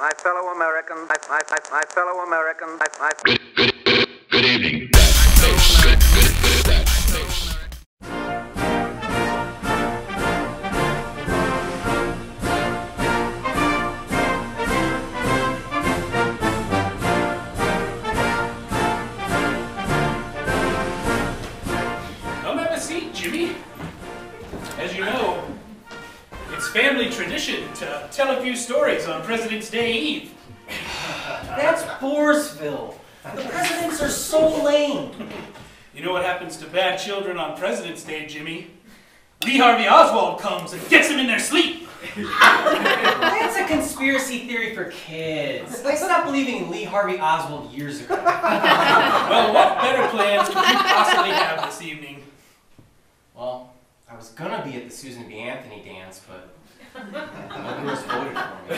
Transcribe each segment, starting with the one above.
my fellow Americans, my fellow Americans, Good evening. Good. Come have a seat, Jimmy. As you know, it's family tradition to tell a few stories on President's Day Eve. That's Boresville. The presidents are so lame. You know what happens to bad children on President's Day, Jimmy? Lee Harvey Oswald comes and gets them in their sleep. That's a conspiracy theory for kids. I stopped believing in Lee Harvey Oswald years ago. Well, what better plans could you possibly have this evening? Well, I was gonna be at the Susan B. Anthony dance, but nobody was voted for me.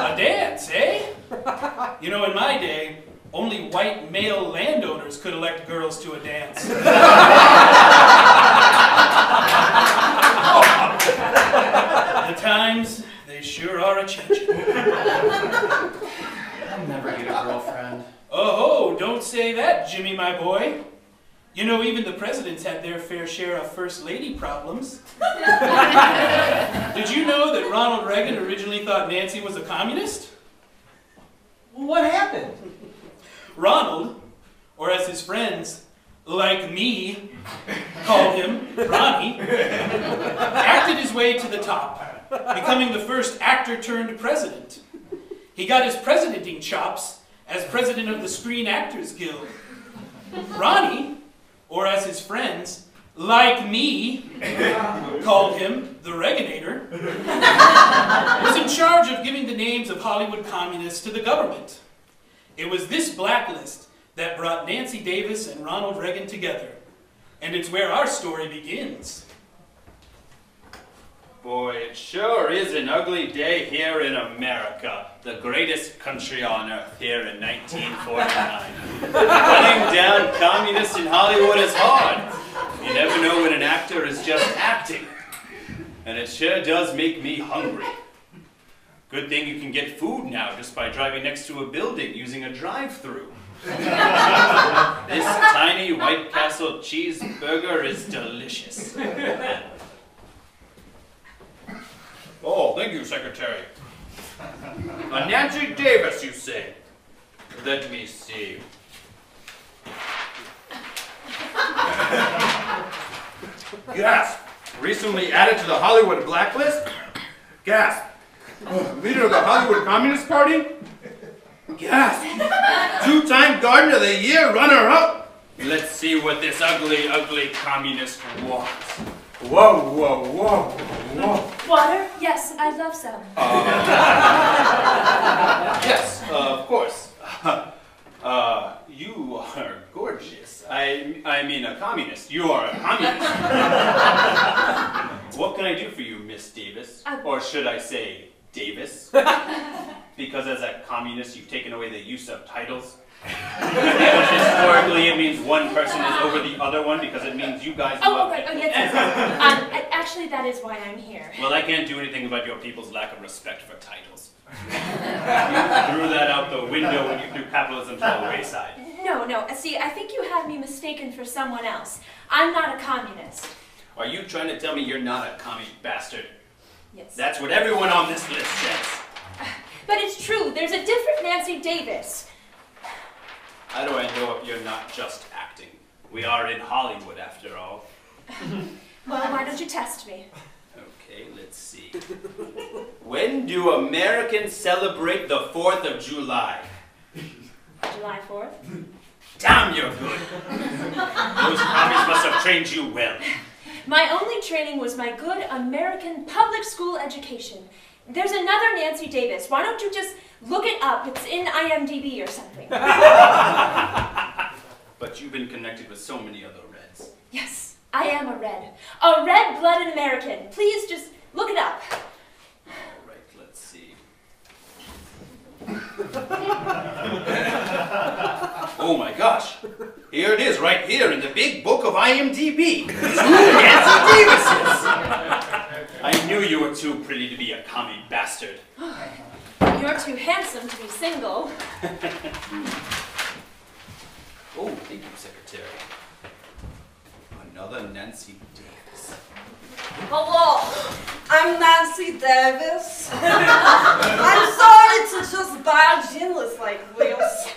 A dance, eh? You know, in my day, only white male landowners could elect girls to a dance. The times, they sure are a-changing. I'll never get a girlfriend. Oh, don't say that, Jimmy, my boy. You know, even the presidents had their fair share of first lady problems. Did you know that Ronald Reagan originally thought Nancy was a communist? What happened? Ronald, or as his friends, like me, called him Ronnie, acted his way to the top, becoming the first actor turned president. He got his presidenting chops as president of the Screen Actors Guild. Ronnie, or as his friends, like me, called him the Reaganator, was in charge of giving the names of Hollywood communists to the government. It was this blacklist that brought Nancy Davis and Ronald Reagan together, and it's where our story begins. Boy, it sure is an ugly day here in America, the greatest country on earth here in 1949. Running down communists in Hollywood is hard. You never know when an actor is just acting. And it sure does make me hungry. Good thing you can get food now just by driving next to a building using a drive-thru. This tiny White Castle cheeseburger is delicious. Oh, thank you, Secretary. Nancy Davis, you say? Let me see. Gasp! Recently added to the Hollywood blacklist? Gasp! Leader of the Hollywood Communist Party? Gasp! Two-time Garden of the Year runner-up? Let's see what this ugly, ugly communist wants. Whoa, whoa, whoa, whoa. Water? Yes, I'd love some. Yes, of course. You are gorgeous. I mean a communist. You are a communist. What can I do for you, Miss Davis? Or should I say, Davis? Because as a communist, you've taken away the use of titles. Historically, it means one person is over the other one because it means you guys... Yes. Actually, that is why I'm here. Well, I can't do anything about your people's lack of respect for titles. You threw that out the window when you threw capitalism to the wayside. No. See, I think you have me mistaken for someone else. I'm not a communist. Are you trying to tell me you're not a commie bastard? Yes. That's what everyone on this list says. But it's true. There's a different Nancy Davis. How do I know if you're not just acting? We are in Hollywood, after all. Well, why don't you test me? Okay, let's see. When do Americans celebrate the 4th of July? July 4th? Damn, you're good. Those commies must have trained you well. My only training was my good American public school education. There's another Nancy Davis. Why don't you just look it up? It's in IMDb or something. But you've been connected with so many other Reds. Yes, I am a Red. A red-blooded American. Please just look it up. All right, let's see. Oh my gosh. Here it is, right here in the big book of IMDb. Two Nancy Davises. I knew you were too pretty to be a commie bastard. You're too handsome to be single. Oh, thank you, Secretary. Another Nancy Davis. Hello, I'm Nancy Davis. I'm sorry to just barge in with like this.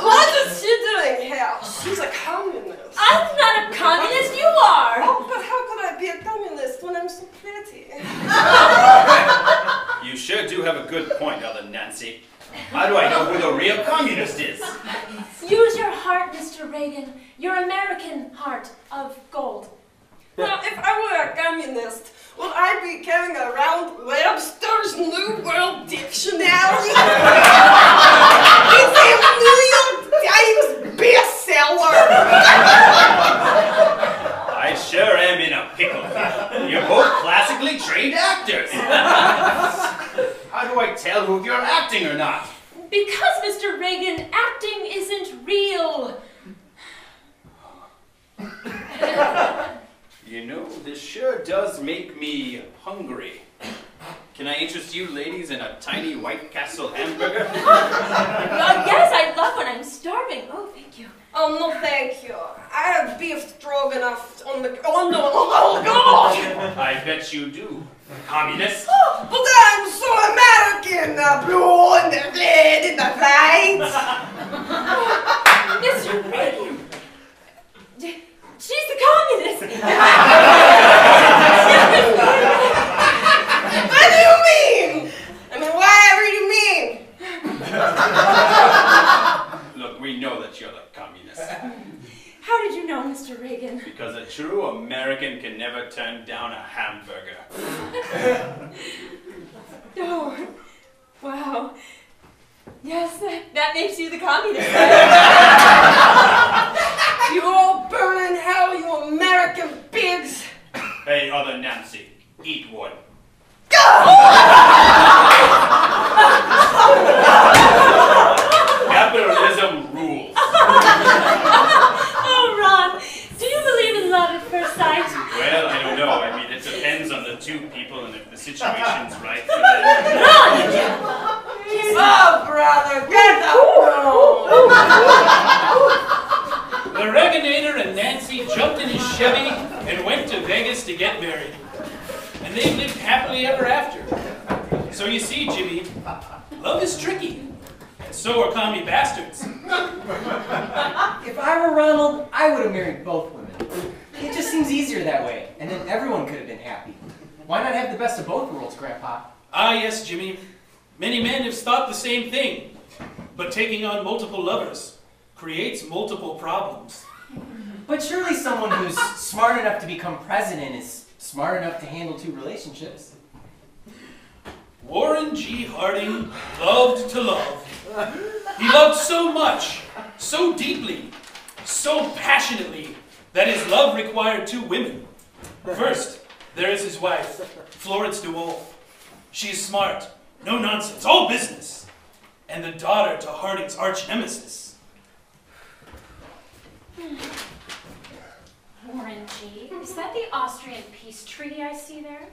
What is she doing here? She's a communist. I'm not a communist, you are! Oh, but how could I be a communist when I'm so pretty? You sure do have a good point, other Nancy. How do I know who the real communist is? Use your heart, Mr. Reagan. Your American heart of gold. Well, if I were a communist, would I be carrying around Webster's New World Dictionary? It's a New York Times bestseller! I sure am in a pickle. You're both classically trained actors. How do I tell who you're acting or not? Because, Mr. Reagan, acting isn't real. You know, this sure does make me hungry. Can I interest you ladies in a tiny White Castle hamburger? Yes, I love when I'm starving. Oh, thank you. Oh, no thank you. I have beef stroganoff on the... Oh, no, oh, God! I bet you do, communist. Oh, but I'm so American! The blue and the red and the white! Mr. Reagan. She's the communist. What do you mean? I mean, whatever you mean. Look, we know that you're the communist. How did you know, Mr. Reagan? Because a true American can never turn down a hamburger. Oh, wow. Yes, that makes you the communist. You all burn in hell, you American pigs! Hey, other Nancy, eat one. Capitalism rules. Oh, Ron, do you believe in love at first sight? Well, I don't know. I mean, it depends on the two people and if the situation's right for them. Oh, brother, get the The Reaganator and Nancy jumped in his Chevy and went to Vegas to get married. And they lived happily ever after. So you see, Jimmy, love is tricky. And so are commie bastards. If I were Ronald, I would have married both women. It just seems easier that way, and then everyone could have been happy. Why not have the best of both worlds, Grandpa? Ah, yes, Jimmy. Many men have thought the same thing. But taking on multiple lovers creates multiple problems. But surely someone who's smart enough to become president is smart enough to handle two relationships. Warren G. Harding loved to love. He loved so much, so deeply, so passionately, that his love required two women. First, there is his wife, Florence DeWolf. She is smart, no nonsense, all business, and the daughter to Harding's arch nemesis. Warren G. Is that the Austrian peace treaty I see there?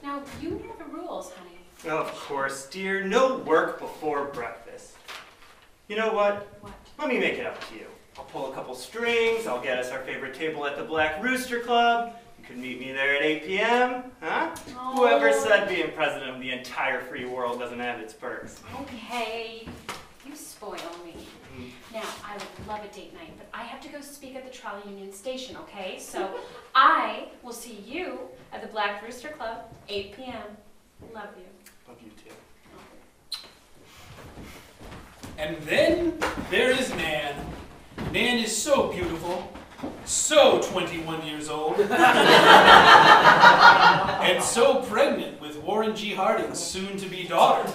Now, you know the rules, honey. Of course, dear. No work before breakfast. You know what? What? Let me make it up to you. I'll pull a couple strings, I'll get us our favorite table at the Black Rooster Club. You can meet me there at 8 p.m., huh? Oh. Whoever said being president of the entire free world doesn't have its perks? Okay. You spoil me. Now, I would love a date night, but I have to go speak at the Trolley Union Station, okay? So I will see you at the Black Rooster Club, 8 p.m. Love you. Love you too. And then there is Nan. Nan is so beautiful, so 21 years old, and so pregnant with Warren G. Harding's soon-to-be daughter.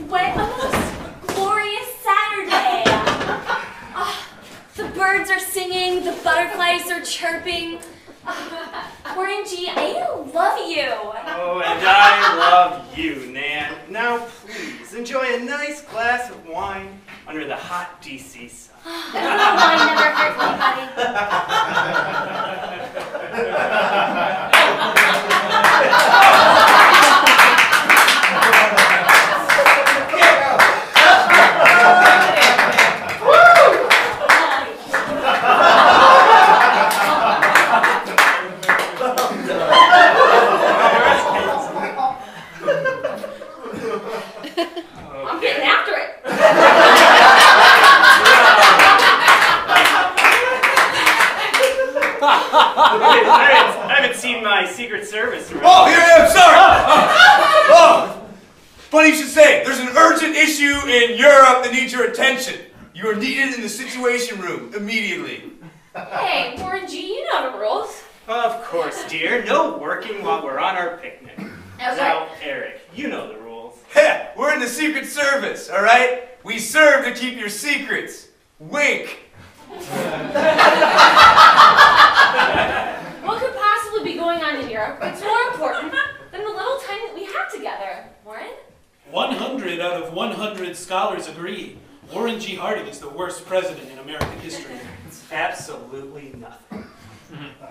What a most glorious Saturday! The birds are singing, the butterflies are chirping. Warren G, I love you. Oh, and I love you, Nan. Now, please, enjoy a nice glass of wine under the hot DC sun. Wine never hurt I'm getting after it. I haven't seen my Secret Service. Oh, here I am, sorry! Oh, funny you should say, there's an urgent issue in Europe that needs your attention. You are needed in the Situation Room immediately. Hey, Warren G, you know the rules. Of course, dear. No working while we're on our picnic. Now, Eric, you know the rules. Yeah, we're in the Secret Service, all right? We serve to keep your secrets. Wink. What could possibly be going on in Europe that's more important than the little time that we have together, Warren? 100 out of 100 scholars agree. Warren G. Harding is the worst president in American history. It's absolutely nothing.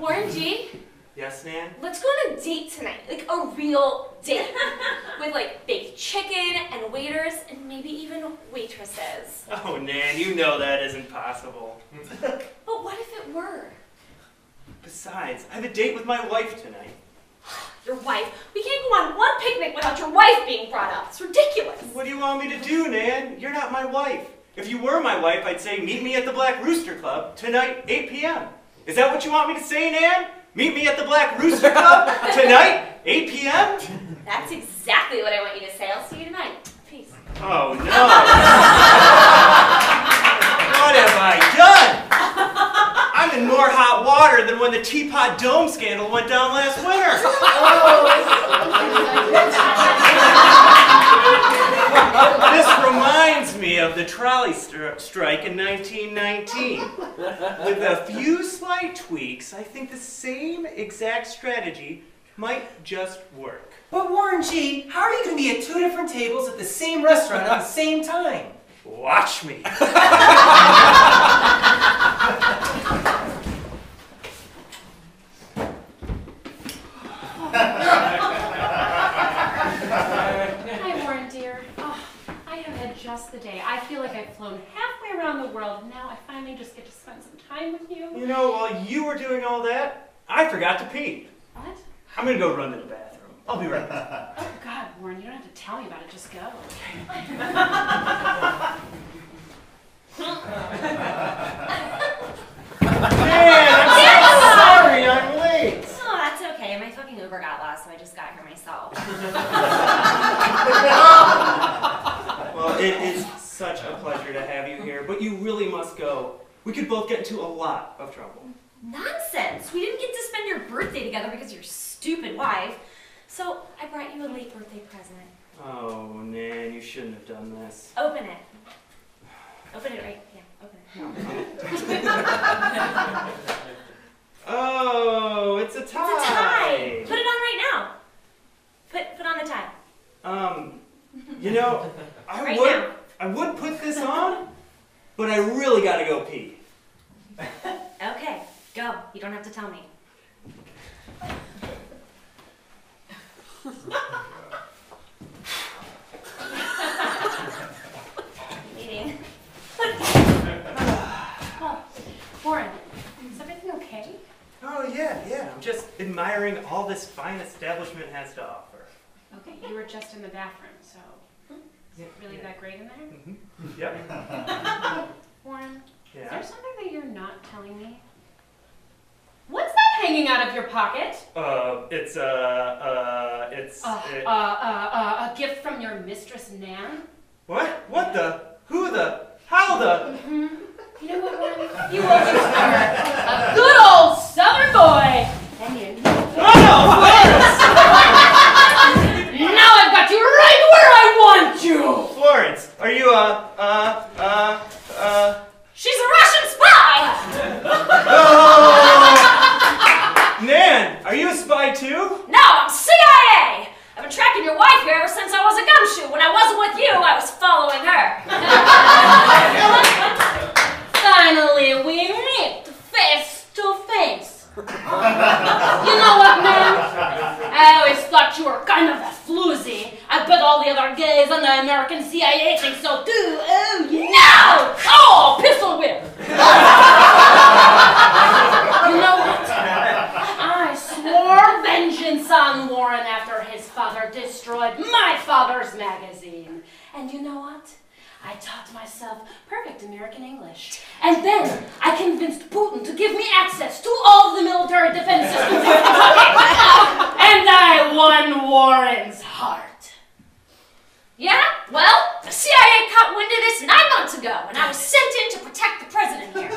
Warren G, Yes, Nan? let's go on a date tonight, like a real date, with like baked chicken and waiters and maybe even waitresses. Oh, Nan, you know that isn't possible. But what if it were? Besides, I have a date with my wife tonight. Your wife? We can't go on one picnic without your wife being brought up. It's ridiculous. What do you want me to do, Nan? You're not my wife. If you were my wife, I'd say meet me at the Black Rooster Club tonight, 8 p.m. Is that what you want me to say, Nan? Meet me at the Black Rooster Club tonight, 8 p.m.? That's exactly what I want you to say. I'll see you tonight. Peace. Oh, no. What have I done? I'm in more hot water than when the Teapot Dome scandal went down last winter. This reminds me of the trolley strike in 1919. With a few slight tweaks, I think the same exact strategy might just work. But Warren G, how are you going to be at two different tables at the same restaurant at the same time? Watch me. Hi, Warren, dear. Oh, I have had just the day. I feel like I've flown halfway around the world, and now I finally just get to spend some time with you. You know, while you were doing all that, I forgot to pee. What? I'm gonna go run to the bathroom. I'll be right back. Oh, God, Warren, you don't have to tell me about it. Just go. Man, I'm so sorry I'm late. Oh, that's okay. My fucking Uber got lost, so I just got here myself. Well, it is such a pleasure to have you here, but you really must go. We could both get into a lot of trouble. Nonsense! We didn't get to spend your birthday together because of your stupid wife. So I brought you a late birthday present. Oh, Nan, you shouldn't have done this. Open it. Open it right. Yeah, open it. Oh, it's a tie. It's a tie. Put it on right now. Put on the tie. You know, Right now. I would put this on, but I really gotta go pee. Okay, go. You don't have to tell me. Eating. Oh, Warren, is everything okay? Oh, yeah. I'm just admiring all this fine establishment has to offer. Okay, you were just in the bathroom, so is it really that great in there? Mm-hmm. Yep. Warren, is Yeah. there something that you're not telling me? What's that hanging out of your pocket? It's A gift from your mistress, Nan? What? What the? Who the? How the? You know what, Warren? You always were a good old Southern boy. And you know. Now I've got you right where I want you. Florence, are you She's a Russian spy! Nan, are you a spy too? No, I'm CIA! I'm been tracking your wife here ever since I was a gumshoe. When I wasn't with you, I was following her. Finally, we meet face to face. You know what, man? I always thought you were kind of a floozy. I bet all the other gays on the American CIA think so too. Oh, no! Oh, pistol whip! You know what? I swore vengeance on Warren after his father destroyed my father's magazine. And you know what? I taught myself perfect American English. And then I convinced Putin to give me access to all of the military defense systems in Kentucky. And I won Warren's heart. Yeah? Well, the CIA caught wind of this 9 months ago, and I was sent in to protect the president here.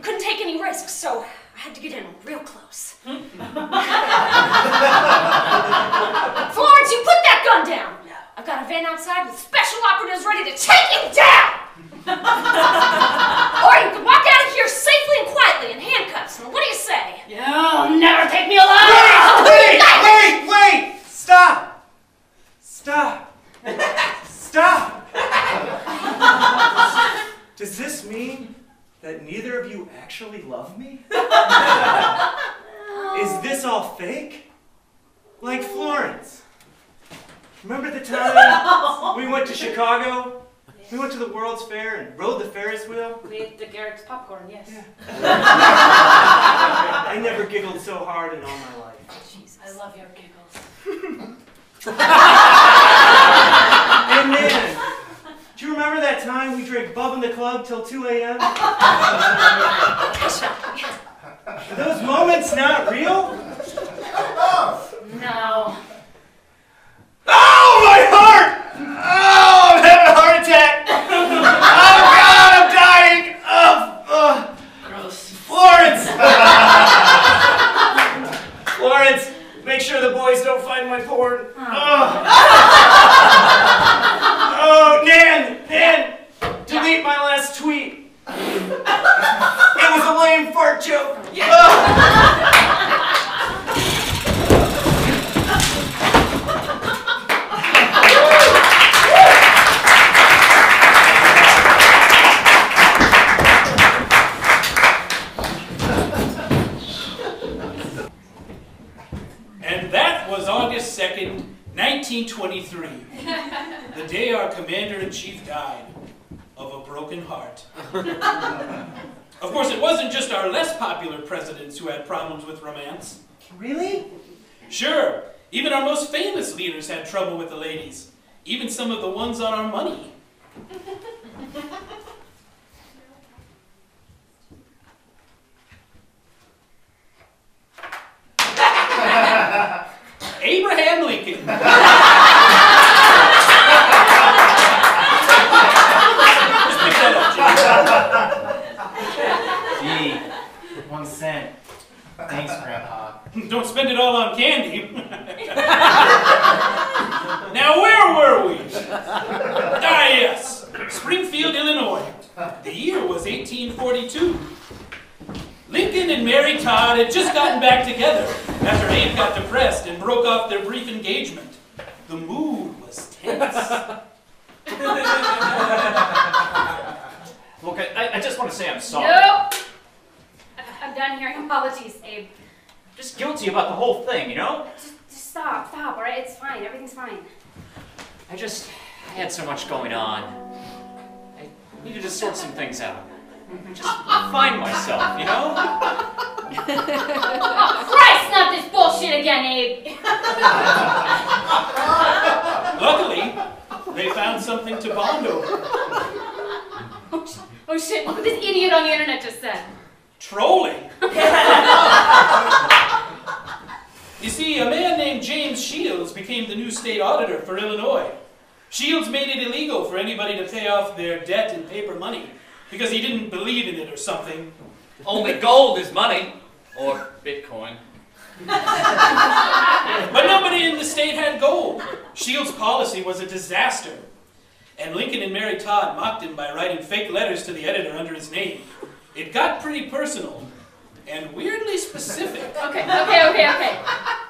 Couldn't take any risks, so I had to get in real close. Florence, you put that gun down! I've got a van outside with special operatives ready to take you down! Or you can walk out of here safely and quietly in handcuffs. What do you say? You'll never take me alive! Wait! Stop! Does this mean that neither of you actually love me? Is this all fake? Like Florence? Remember the time we went to Chicago? We went to the World's Fair and rode the Ferris wheel? We ate the Garrett's popcorn, yes. Yeah. I never giggled so hard in all my life. Jesus. I love your giggles. And then, do you remember that time we drank Bub in the club till 2 a.m.? Are those moments not real? No. Oh, my heart! Oh, I'm having a heart attack! Oh, God, I'm dying! Gross. Florence, make sure the boys don't find my porn. Oh, Nan, delete my last tweet. It was a lame fart joke. And that was August 2nd, 1923, the day our Commander-in-Chief died of a broken heart. Of course, it wasn't just our less popular presidents who had problems with romance. Really? Sure, even our most famous leaders had trouble with the ladies, even some of the ones on our money. Abraham Lincoln. Just pick that up, Gee, 1 cent. Thanks, Grandpa. Don't spend it all on candy. Now, where were we? Ah, yes, Springfield, Illinois. The year was 1842. Lincoln and Mary Todd had just gotten back together after Abe got depressed and broke off their brief engagement. The mood was tense. Look, I just want to say I'm sorry. Nope. I'm done hearing apologies, Abe. I'm just guilty about the whole thing, you know? Just stop, all right? It's fine. Everything's fine. I had so much going on. I needed to sort some things out. Just find myself, you know? Oh, Christ, not this bullshit again, Abe! Luckily, they found something to bond over. Oh shit, look what this idiot on the internet just said. Trolling. You see, a man named James Shields became the new state auditor for Illinois. Shields made it illegal for anybody to pay off their debt in paper money because he didn't believe in it or something. Only gold is money. Or Bitcoin. But nobody in the state had gold. Shields' policy was a disaster. And Lincoln and Mary Todd mocked him by writing fake letters to the editor under his name. It got pretty personal and weirdly specific. Okay.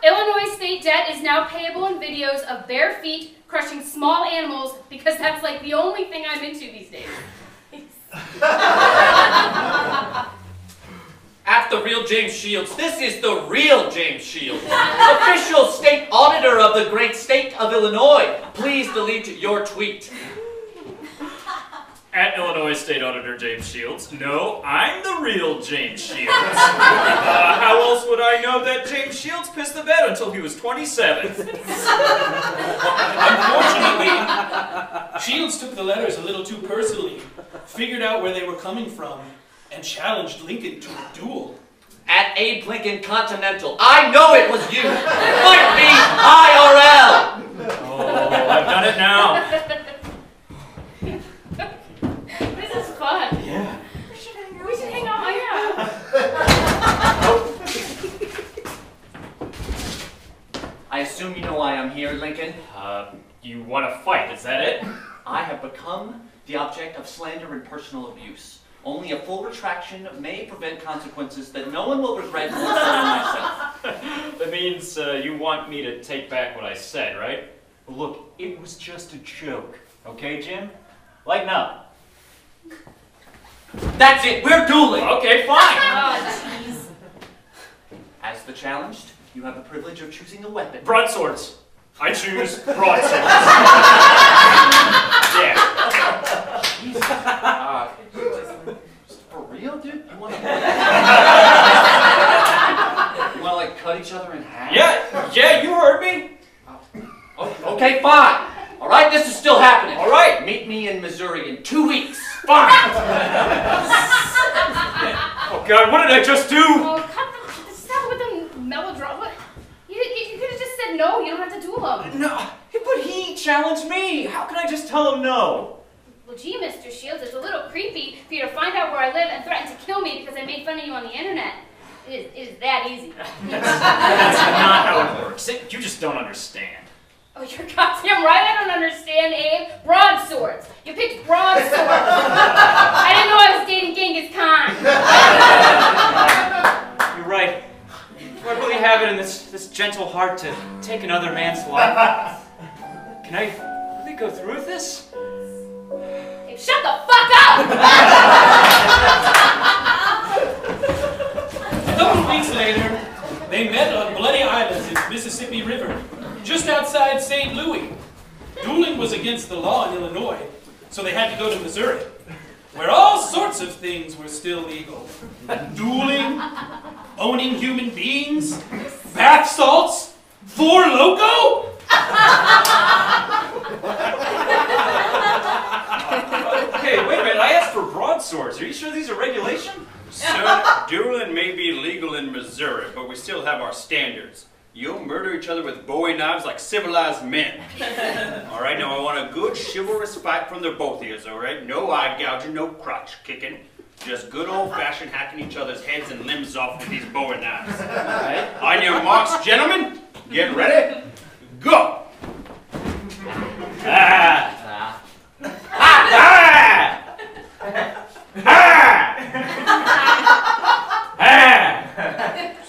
Illinois state debt debt is now payable in videos of bare feet crushing small animals because that's like the only thing I'm into these days. At the real James Shields, this is the real James Shields, official state auditor of the great state of Illinois. Please delete your tweet. At Illinois State Auditor James Shields. No, I'm the real James Shields. How else would I know that James Shields pissed the bed until he was 27? Unfortunately, Shields took the letters a little too personally, figured out where they were coming from, and challenged Lincoln to a duel. At Abe Lincoln Continental, I know it was you. Fight me, IRL. Oh, I've done it now. This is fun. Yeah. We should hang out. I assume you know why I'm here, Lincoln. You want to fight, is that it? I have become the object of slander and personal abuse. Only a full retraction may prevent consequences that no one will regret more so than myself. That means you want me to take back what I said, right? Well, look, it was just a joke. Okay, Jim? Lighten up. That's it, we're dueling! Okay, fine! Oh, jeez. As the challenged, you have the privilege of choosing a weapon. Broadswords. I choose broadswords. Yeah. For real, dude? You want to like cut each other in half? Yeah, you heard me. Okay, fine. All right, this is still happening. All right. Meet me in Missouri in 2 weeks. Fine. Oh God, what did I just do? Oh, stop with the melodrama. You could have just said no. You don't have to duel him. No, but he challenged me. How can I just tell him no? Well, gee, Mr. Shields, it's a little creepy for you to find out where I live and threaten to kill me because I made fun of you on the internet. It is that easy. That's not how it works. You just don't understand. Oh, you're goddamn right I don't understand, Abe. Broadswords. You picked broadswords. I didn't know I was dating Genghis Khan. You're right. Do I really have it in this gentle heart to take another man's life? Can I really go through with this? Abe, shut the fuck up! A couple weeks later, they met on Bloody Islands in the Mississippi River, just outside St. Louis. Dueling was against the law in Illinois, so they had to go to Missouri, where all sorts of things were still legal. Dueling, owning human beings, bath salts, Four Loko? Hey, wait a minute, I asked for broadswords. Are you sure these are regulation? Sir, dueling may be legal in Missouri, but we still have our standards. You'll murder each other with Bowie knives like civilized men. All right, now I want a good chivalrous fight from the both of you, all right? No eye gouging, no crotch kicking. Just good old-fashioned hacking each other's heads and limbs off with these Bowie knives. All right? On your marks, gentlemen, get ready, go!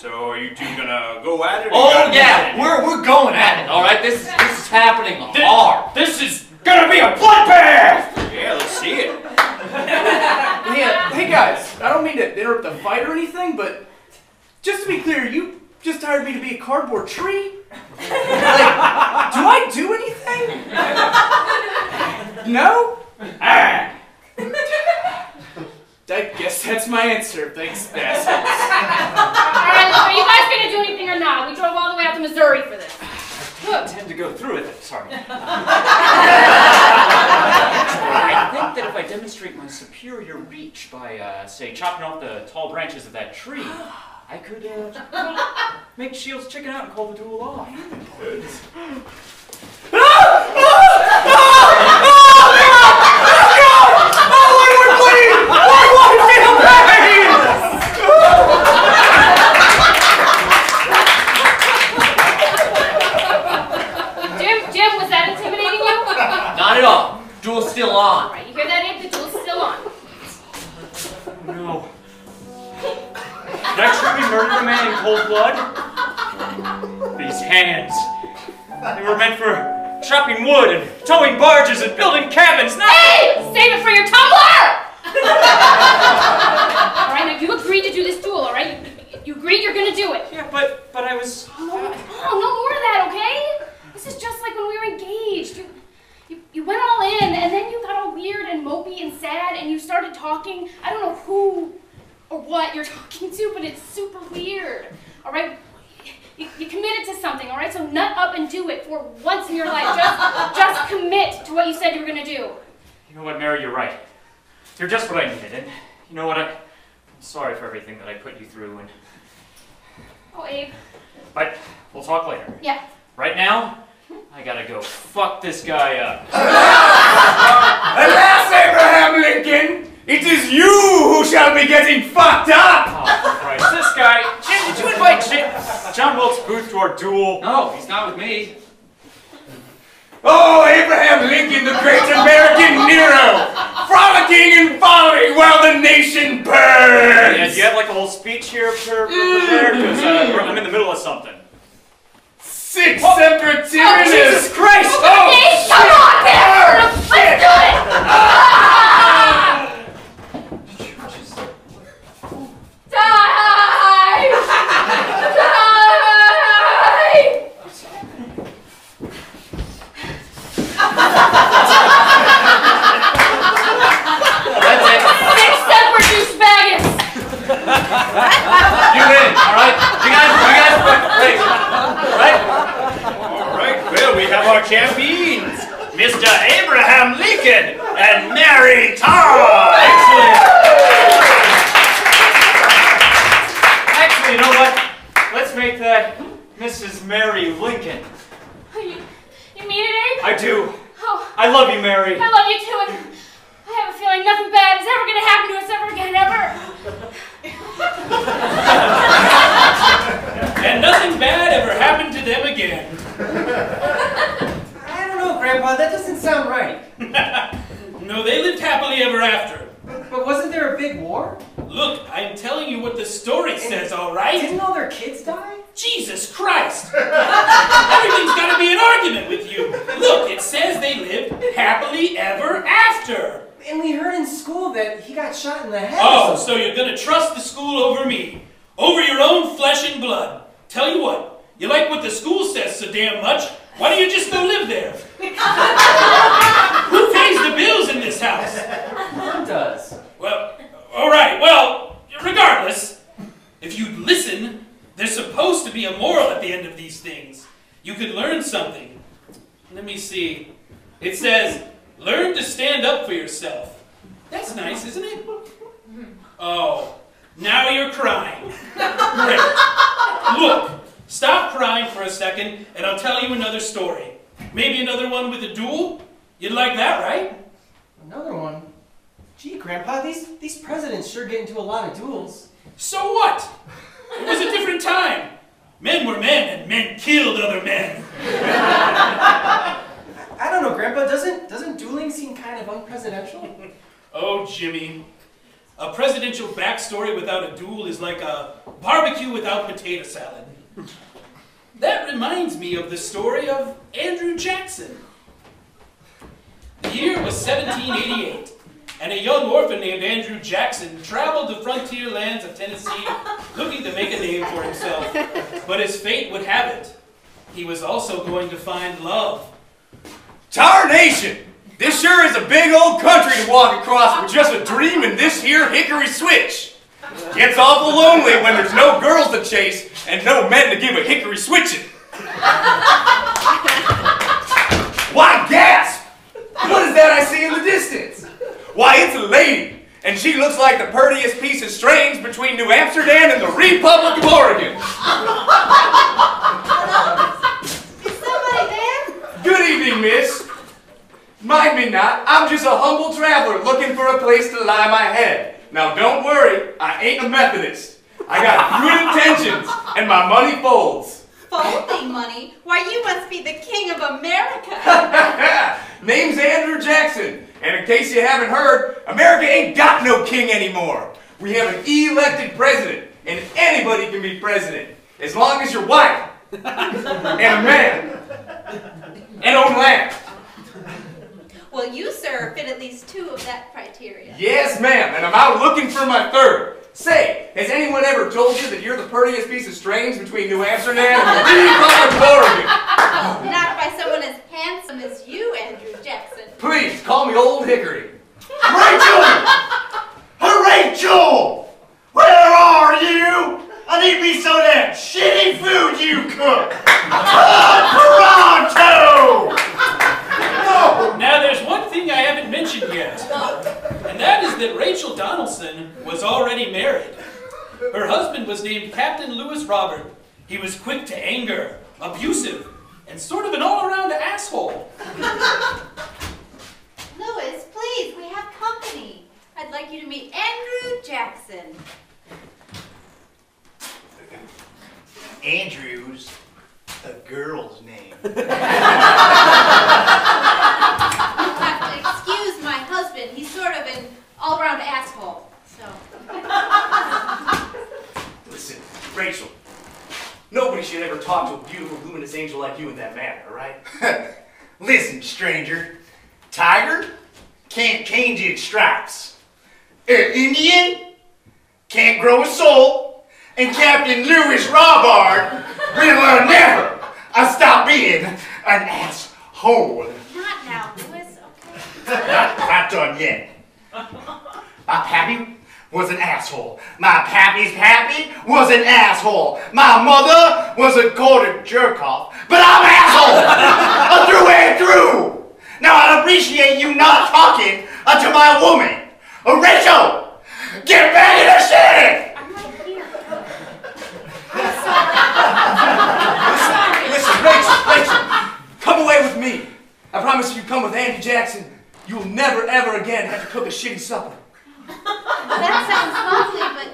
So are you two gonna go at it? Oh yeah, we're going at it. All right, this is happening hard. This is gonna be a bloodbath. Yeah, let's see it. Yeah, hey guys, I don't mean to interrupt the fight or anything, but just to be clear, you just hired me to be a cardboard tree? Like, do I do anything? No? I guess that's my answer. Thanks, assholes. Alright, look, are you guys gonna do anything or not? We drove all the way out to Missouri for this. I tend to go through with it. Sorry. I think that if I demonstrate my superior reach by, say, chopping off the tall branches of that tree, I could make Shields chicken out and call the duel off. Jim, was that intimidating you? Not at all. Duel's still on. Alright, you hear that, Abe? The duel's still on. No. Did I truly murder a man in cold blood? These hands, They were meant for chopping wood and towing barges and building cabins, not— Hey! Save it for your tumbler! Alright, now you agreed to do this duel, alright? You agreed you're gonna do it. Yeah, but I was— Oh, no more of that, okay? This is just like when we were engaged. You went all in, and then you got all weird and mopey and sad, and you started talking. I don't know who or what you're talking to, but it's super weird. Alright? You committed to something, alright? So nut up and do it for once in your life. Just commit to what you said you were gonna do. You know what, Mary, you're right. You're just what I needed, and you know what, I'm sorry for everything that I put you through, and... Oh, Abe. But we'll talk later. Yeah. Right now, I gotta go fuck this guy up. Alas, Abraham Lincoln, it is you who shall be getting fucked up! Oh, Christ, this guy... Jim, did you invite John Wilkes Booth to our duel? No, he's not with me. Oh, Abraham Lincoln, the great American Nero, frolicking and folly while the nation burns! Yeah, do you have like a whole speech here prepared? Because I'm in the middle of something. Six Semper Tyrannis! Jesus Christ! Oh, Hey, come on, there! Let's do it! Die! That's it. Six Semper douchebaggins! You win, alright? You guys, wait. Right? Alright, well, we have our champions, Mr. Abraham Lincoln and Mary Todd. Actually, you know what? Let's make that Mrs. Mary Lincoln. You mean it, Abe? I do. Oh, I love you, Mary. I love you too, and I have a feeling nothing bad is ever going to happen to us ever again, ever. And nothing bad ever happened to them again. I don't know, Grandpa, that doesn't sound right. No, they lived happily ever after. But wasn't there a big war? Look, I'm telling you what the story says, all right? Didn't all their kids die? Jesus Christ! Everything's got to be an argument with you. Look, it says they lived happily ever after. And we heard in school that he got shot in the head. Oh, so you're going to trust the school over me? Over your own flesh and blood? Tell you what, you like what the school says so damn much, why don't you just go live there? Who pays the bills in this house? Mom does. Well, all right, well, regardless, if you'd listen, there's supposed to be a moral at the end of these things. You could learn something. Let me see. It says, learn to stand up for yourself. That's nice, isn't it? Oh, now you're crying. Great. Look, stop crying for a second, and I'll tell you another story. Maybe another one with a duel? You'd like that, right? Another one? Gee, Grandpa, these presidents sure get into a lot of duels. So what? It was a different time. Men were men, and men killed other men. I don't know, Grandpa, doesn't dueling seem kind of unpresidential? Oh, Jimmy. A presidential backstory without a duel is like a barbecue without potato salad. That reminds me of the story of Andrew Jackson. The year was 1788, and a young orphan named Andrew Jackson traveled the frontier lands of Tennessee looking to make a name for himself. But his fate would have it, he was also going to find love. Tarnation! This sure is a big old country to walk across with just a dream and this here hickory switch. Gets awful lonely when there's no girls to chase and no men to give a hickory switching. Why, gasp! What is that I see in the distance? Why, it's a lady, and she looks like the purtiest piece of strange between New Amsterdam and the Republic of Oregon. Is somebody there? Good evening, miss. Mind me not, I'm just a humble traveler looking for a place to lie my head. Now don't worry, I ain't a Methodist. I got good intentions, and my money folds. Folding money? Why, you must be the king of America. Name's Andrew Jackson, and in case you haven't heard, America ain't got no king anymore. We have an elected president, and anybody can be president, as long as you're white and a man. I'm out looking for my third. Say, has anyone ever told you that you're the prettiest piece of strange between New Amsterdam and the Republic of Oregon? Not by someone as handsome as you, Andrew Jackson. Please, call me Old Hickory. Rachel! Rachel! Where are you? I need me some of that shitty food you cook. Toronto! No. Now there's one thing I haven't mentioned yet, and that is that Rachel Donaldson was already married. Her husband was named Captain Lewis Robert. He was quick to anger, abusive, and sort of an all-around asshole. Lewis, please, we have company. I'd like you to meet Andrew Jackson. Andrew's a girl's name. You have to excuse my husband. He's sort of an all-around asshole. So. Listen, Rachel, nobody should ever talk to a beautiful, luminous angel like you in that manner, all right? Listen, stranger. Tiger can't change its stripes. Indian can't grow a soul. And Captain Lewis Robard will never stop being an asshole. Not now, Lewis, okay? Not done yet. My pappy was an asshole. My pappy's pappy was an asshole. My mother was a quarter jerk-off. But I'm an asshole! Through and through! Now I'd appreciate you not talking to my woman. Rachel! Get back in the city! Listen, Rachel, come away with me. I promise if you come with Andy Jackson, you will never, ever again have to cook a shitty supper. That sounds lovely, but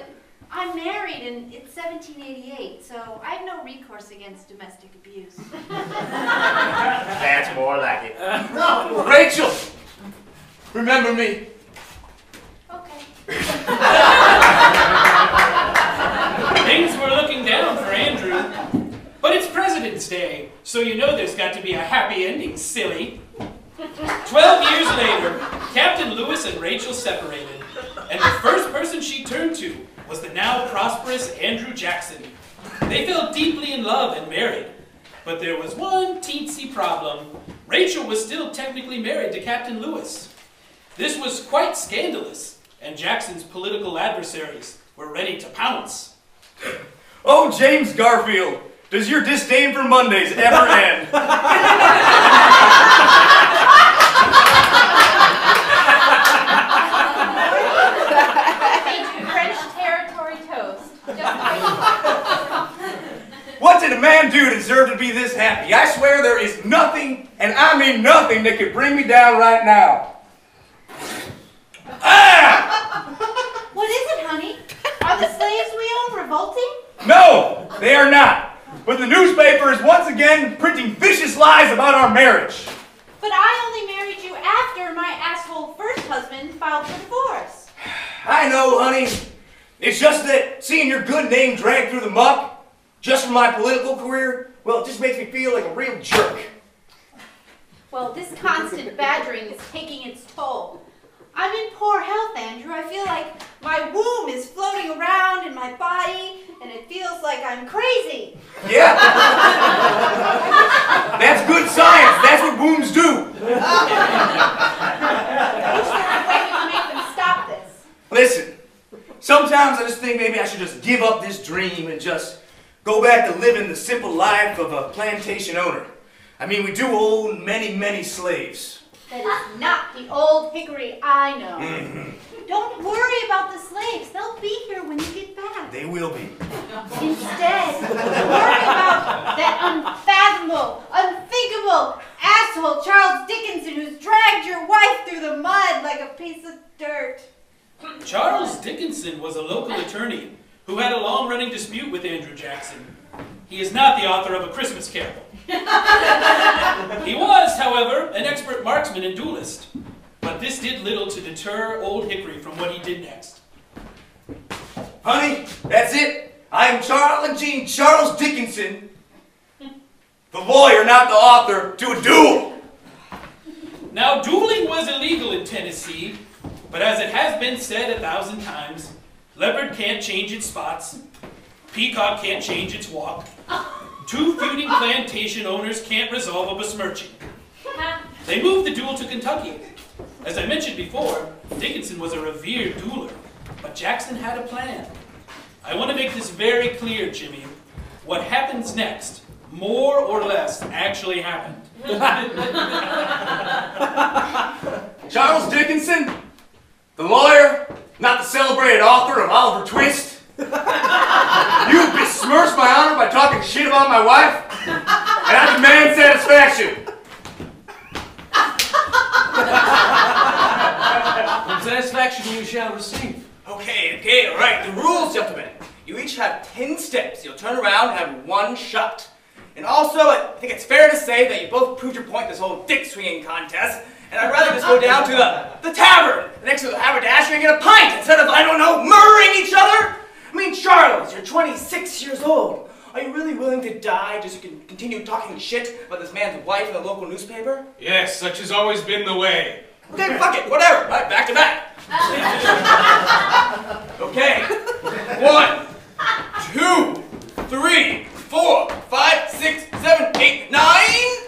I'm married and it's 1788, so I have no recourse against domestic abuse. That's more like it. Rachel, remember me. Okay. Things were looking down for Andrew, but it's President's Day, so you know there's got to be a happy ending, silly. 12 years later, Captain Lewis and Rachel separated, and the first person she turned to was the now prosperous Andrew Jackson. They fell deeply in love and married, but there was one teensy problem. Rachel was still technically married to Captain Lewis. This was quite scandalous, and Jackson's political adversaries were ready to pounce. Oh, James Garfield, does your disdain for Mondays ever end? French territory toast. What did a man do to deserve to be this happy? I swear there is nothing, and I mean nothing, that could bring me down right now. Ah! What is it, honey? Are the slaves we own revolting? No, they are not. But the newspaper is once again printing vicious lies about our marriage. But I only married you after my asshole first husband filed for divorce. I know, honey. It's just that seeing your good name dragged through the muck, just for my political career, well, it just makes me feel like a real jerk. Well, this constant badgering is taking its toll. I'm in poor health, Andrew. I feel like my womb is floating around in my body, and it feels like I'm crazy. Yeah. That's good science. That's what wombs do. Is there a way we can make them stop this? Listen, sometimes I just think maybe I should just give up this dream and just go back to living the simple life of a plantation owner. I mean, we do own many, many slaves. That is not the old Hickory I know. Don't worry about the slaves. They'll be here when you get back. They will be. Instead, worry about that unfathomable, unthinkable asshole Charles Dickinson who's dragged your wife through the mud like a piece of dirt. Charles Dickinson was a local attorney who had a long-running dispute with Andrew Jackson. He is not the author of A Christmas Carol. He was, however, an expert marksman and duelist. But this did little to deter Old Hickory from what he did next. Honey, that's it. I am Charles Dickinson, the lawyer, not the author, to a duel. Now, dueling was illegal in Tennessee, But as it has been said 1,000 times, leopard can't change its spots, peacock can't change its walk, two feuding plantation owners can't resolve a besmirching. They moved the duel to Kentucky. As I mentioned before, Dickinson was a revered dueler, but Jackson had a plan. I want to make this very clear, Jimmy. What happens next, more or less, actually happened. Charles Dickinson, the lawyer, not the celebrated author of Oliver Twist. You besmirched my honor by talking shit about my wife, and I demand satisfaction. And satisfaction you shall receive. Okay, all right. The rules, gentlemen. You each have 10 steps. You'll turn around and have one shot. And also, I think it's fair to say that you both proved your point this whole dick swinging contest. And I'd rather just go down to the tavern next to the haberdashery and get a pint instead of, I don't know, murdering each other. I mean, Charles, you're 26 years old. Are you really willing to die just so you can continue talking shit about this man's wife in the local newspaper? Yes, such has always been the way. Okay, fuck it, whatever. Right, back to back. Okay. 1, 2, 3, 4, 5, 6, 7, 8, 9,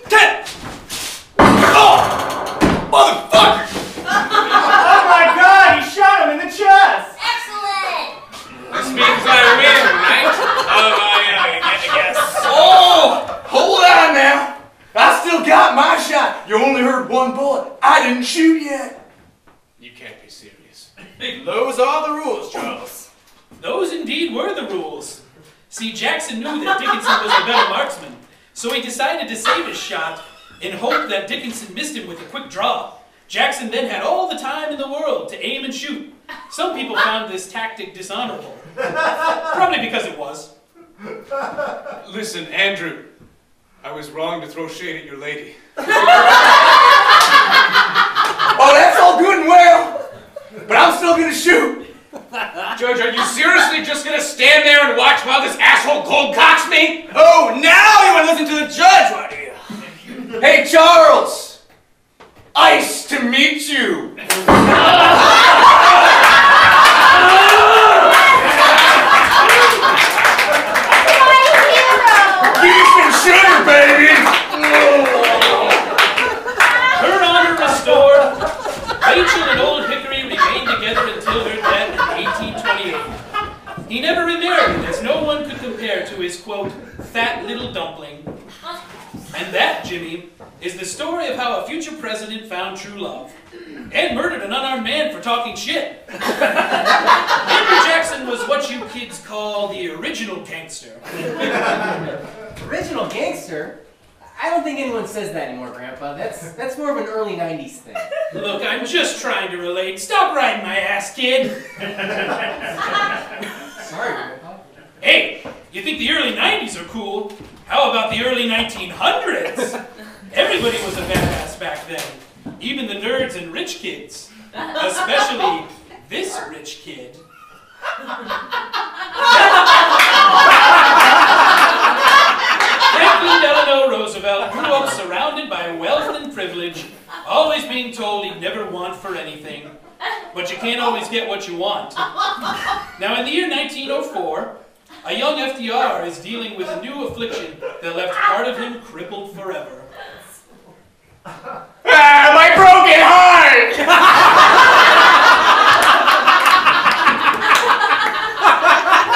10. Oh! Motherfucker! Oh my god, he shot him in the chest! Excellent! This means I win, right? I guess. Oh! Hold on now. I still got my shot. You only heard one bullet. I didn't shoot yet. You can't be serious. Those are the rules, Charles. Those indeed were the rules. See, Jackson knew that Dickinson was the better marksman, so he decided to save his shot in hope that Dickinson missed him with a quick draw. Jackson then had all the time in the world to aim and shoot. Some people found this tactic dishonorable. Probably because it was. Listen, Andrew. I was wrong to throw shade at your lady. Oh, that's all good and well, but I'm still gonna shoot. Judge, are you seriously just gonna stand there and watch while this asshole cold cocks me? Oh, now you want to listen to the judge, why do you? Hey, Charles. Ice to meet you. Beef and sugar, baby. Her honor restored, Rachel and Old Hickory remained together until her death in 1828. He never remarried, as no one could compare to his, quote, fat little dumpling. And that, Jimmy, is the story of how a future president found true love and murdered an unarmed man for talking shit. Andrew Jackson was what you kids call the original gangster. Original gangster? I don't think anyone says that anymore, Grandpa. That's more of an early 90s thing. Look, I'm just trying to relate. Stop riding my ass, kid. Sorry, Grandpa. Hey, you think the early 90s are cool? How about the early 1900s? Everybody was a badass back then. Even the nerds and rich kids. Especially this rich kid. Franklin Delano Roosevelt grew up surrounded by wealth and privilege, always being told he'd never want for anything. But you can't always get what you want. Now, in the year 1904, a young FDR is dealing with a new affliction that left part of him crippled forever. My broken heart!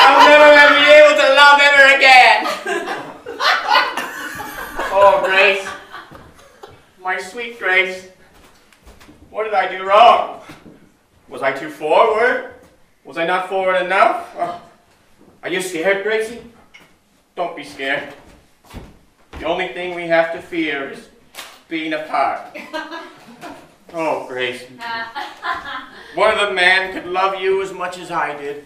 I'll never be able to love ever again. Oh, Grace. My sweet Grace. What did I do wrong? Was I too forward? Was I not forward enough? Are you scared, Gracie? Don't be scared. The only thing we have to fear is being apart. Oh, Grace. What other man could love you as much as I did?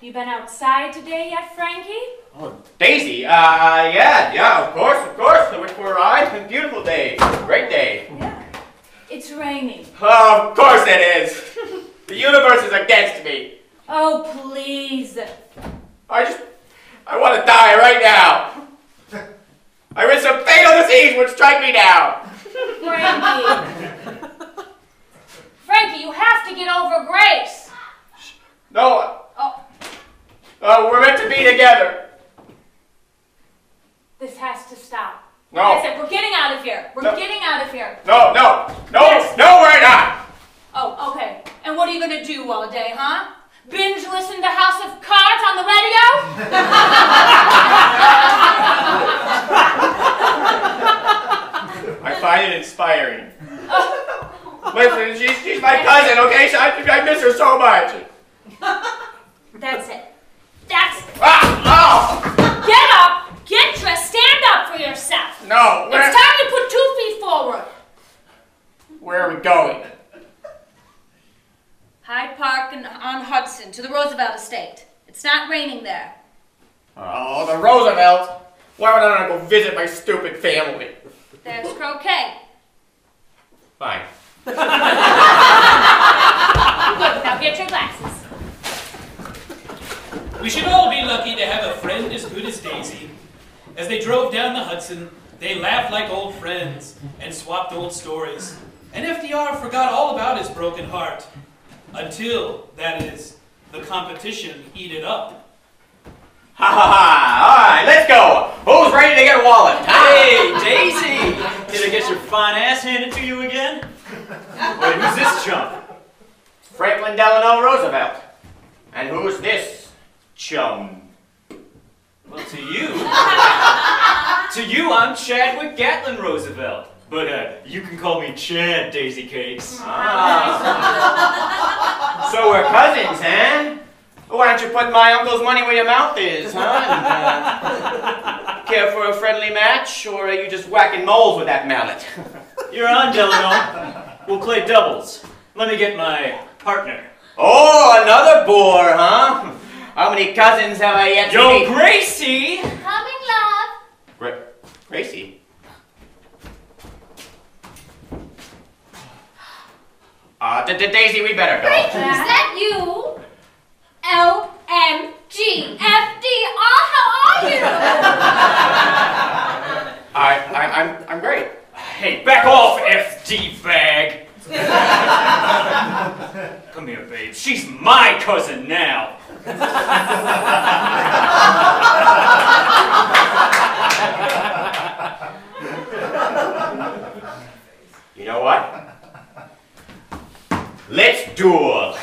You been outside today yet, Frankie? Oh, Daisy, yeah, of course. I went for a ride. Beautiful day. Great day. Yeah. It's raining. Oh, of course it is. The universe is against me. Oh, please. I want to die right now. I wish some fatal disease would strike me down. Frankie. you have to get over Grace. No. Oh. We're meant to be together. This has to stop. No. That's it. We're getting out of here. We're getting out of here. No, Yes. no, we're not. Oh, okay. And what are you going to do all day, huh? Binge listen to House of Cards on the radio? I find it inspiring. Listen, she's my cousin, okay? So I miss her so much. That's it. That's it. Oh! Get up, get dressed, stand up for yourself. No, it's time to put 2 feet forward. Where are we going? Hyde Park and on Hudson to the Roosevelt estate. It's not raining there. Oh, the Roosevelt. Why would I not go visit my stupid family? There's croquet. Fine. Good, now get your glasses. We should all be lucky to have a friend as good as Daisy. As they drove down the Hudson, they laughed like old friends and swapped old stories. And FDR forgot all about his broken heart. Until, that is, the competition heated up. Ha ha ha! Alright, let's go! Who's ready to get a wallet? Hey, Daisy! Did I get your fine ass handed to you again? Wait, who's this chump? Franklin Delano Roosevelt. And who's this chum? Well, to you, I'm Chadwick Gatlin Roosevelt. But you can call me Chad, Daisy Cakes. Ah. So we're cousins, huh? Why don't you put my uncle's money where your mouth is, huh? And, care for a friendly match, or are you just whacking moles with that mallet? You're on, Delano. We'll play doubles. Let me get my partner. Oh, another bore, huh? How many cousins have I yet to meet? Yo, Gracie! Coming, love. Gracie? Daisy, we better go. Is that you? LMG FDR, how are you? I'm great. Hey, back off, FD bag! Come here, babe. She's my cousin now. You know what? Let's duel.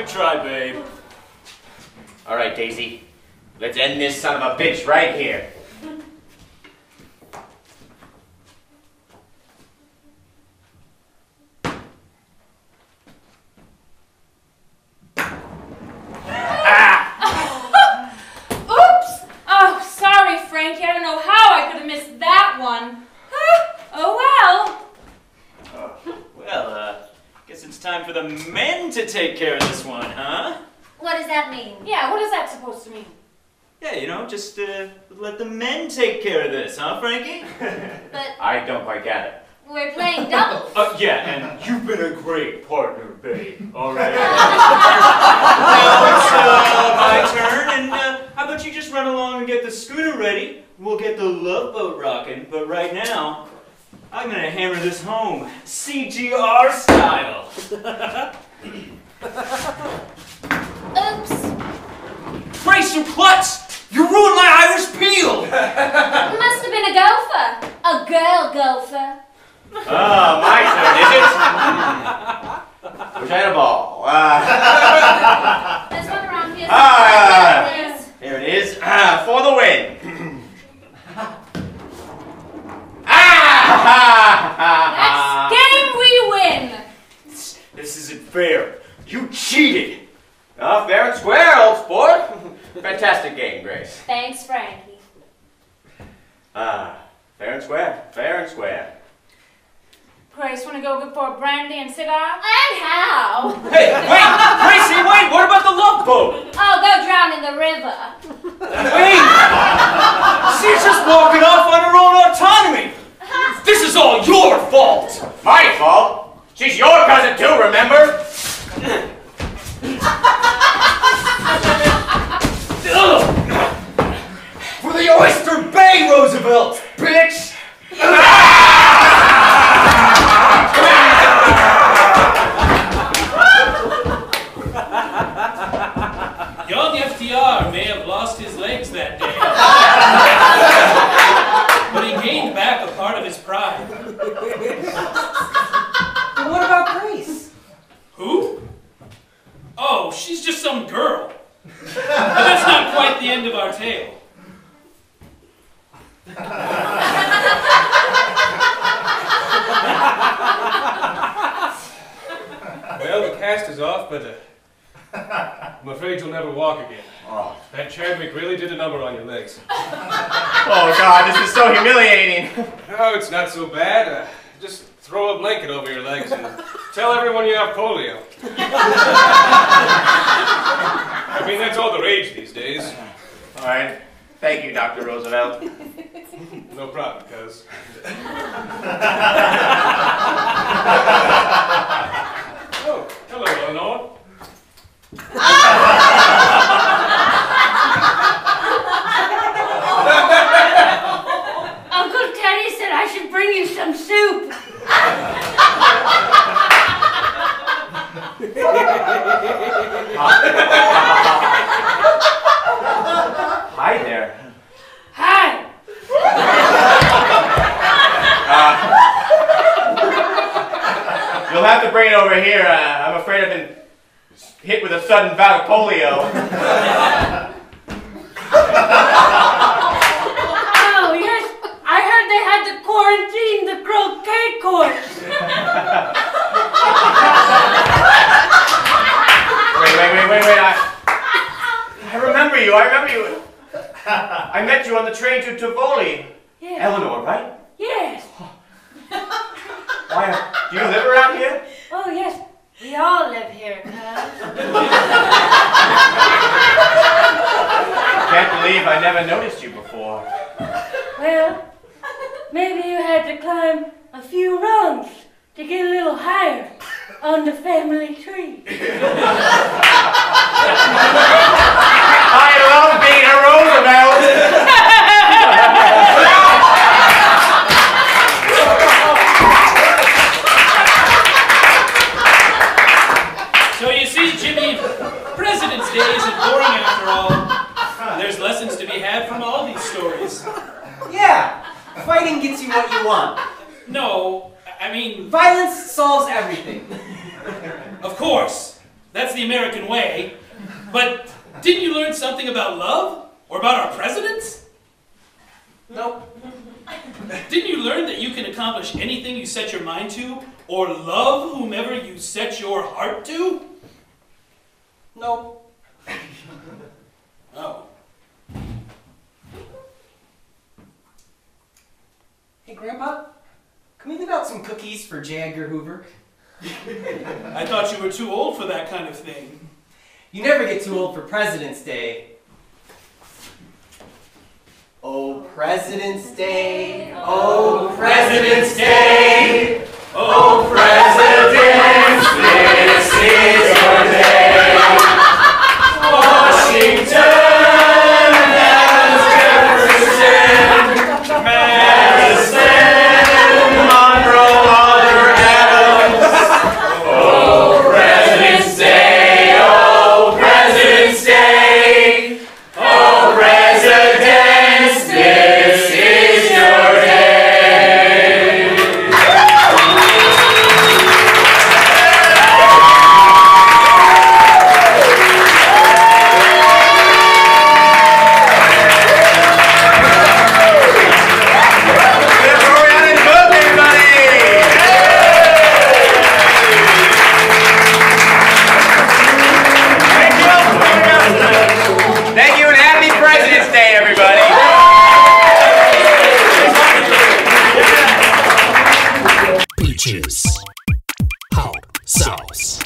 Try, babe. All right, Daisy. Let's end this son of a bitch right here. Oops! Oh, sorry, Frankie. I don't know how I could have missed that one. Oh, well. Well, guess it's time for the men to take care of this one, huh? What does that mean? Yeah, what is that supposed to mean? Yeah, you know, just let the men take care of this, huh, Frankie? But I don't quite get it. we're playing doubles. Yeah, and you've been a great partner, babe. All right. Now it's my turn, and how about you just run along and get the scooter ready? We'll get the Love Boat rocking, but right now, I'm gonna hammer this home, CGR style. Oops. Brace your clutch! You ruined my Irish peel! Must have been a gopher. A girl gopher. Oh, my turn, is it? Wish I had a ball. There's one around here. Here it is. For the win. Next game we win. This isn't fair. You cheated! Fair and square, old sport. Fantastic game, Grace. Thanks, Frankie. Fair and square, fair and square. Grace, want to go get for a brandy and cigar? And how? Hey, wait! Gracie, wait! What about the love boat? I'll go drown in the river. Wait! She's just walking off on her own autonomy. This is all your fault. My fault? She's your cousin too, remember? For the Oyster Bay, Roosevelt, bitch! Young FDR may have lost his legs that day, but he gained back a part of his pride. And what about Grace? Who? Oh, she's just some girl. But that's not quite the end of our tale. Well, the cast is off, but I'm afraid you'll never walk again. Oh. That Chadwick really did a number on your legs. Oh, God, this is so humiliating. No, it's not so bad. Just throw a blanket over your legs and tell everyone you have polio. I mean, that's all the rage these days. All right. Thank you, Dr. Roosevelt. No problem, cuz. Oh, hello, Eleanor. Uncle Teddy said I should bring you some soup. Hi there. Hi. You'll have to bring it over here. I'm afraid I've been hit with a sudden bout of polio. Oh, yes. I heard they had to quarantine the croquet court. Wait. I remember you. I met you on the train to Tivoli. Yes. Eleanor, right? Yes. Why, do you live around here? Oh, yes. We all live here, cuz. Can't believe I never noticed you before. Well, maybe you had to climb a few rungs to get a little higher on the family tree. I love being a Roosevelt! So you see, Jimmy, President's Day isn't boring after all. There's lessons to be had from all these stories. Yeah, fighting gets you what you want. No, I mean... Violence solves everything. Of course, that's the American way. But didn't you learn something about love? Or about our presidents? Nope. Didn't you learn that you can accomplish anything you set your mind to? Or love whomever you set your heart to? Nope. Oh. Hey, Grandpa, can we leave out some cookies for J. Edgar Hoover? I thought you were too old for that kind of thing. You never get too old for President's Day. Oh, President's Day. Oh, President's Day. Oh, Presidents, this is your day. Washington and Jefferson, Madison, Monroe, Oliver, Adams. Oh, President's Day. Oh, President's Day. Oh, Presidents, this is your day. Tschüss. Haut, Saus.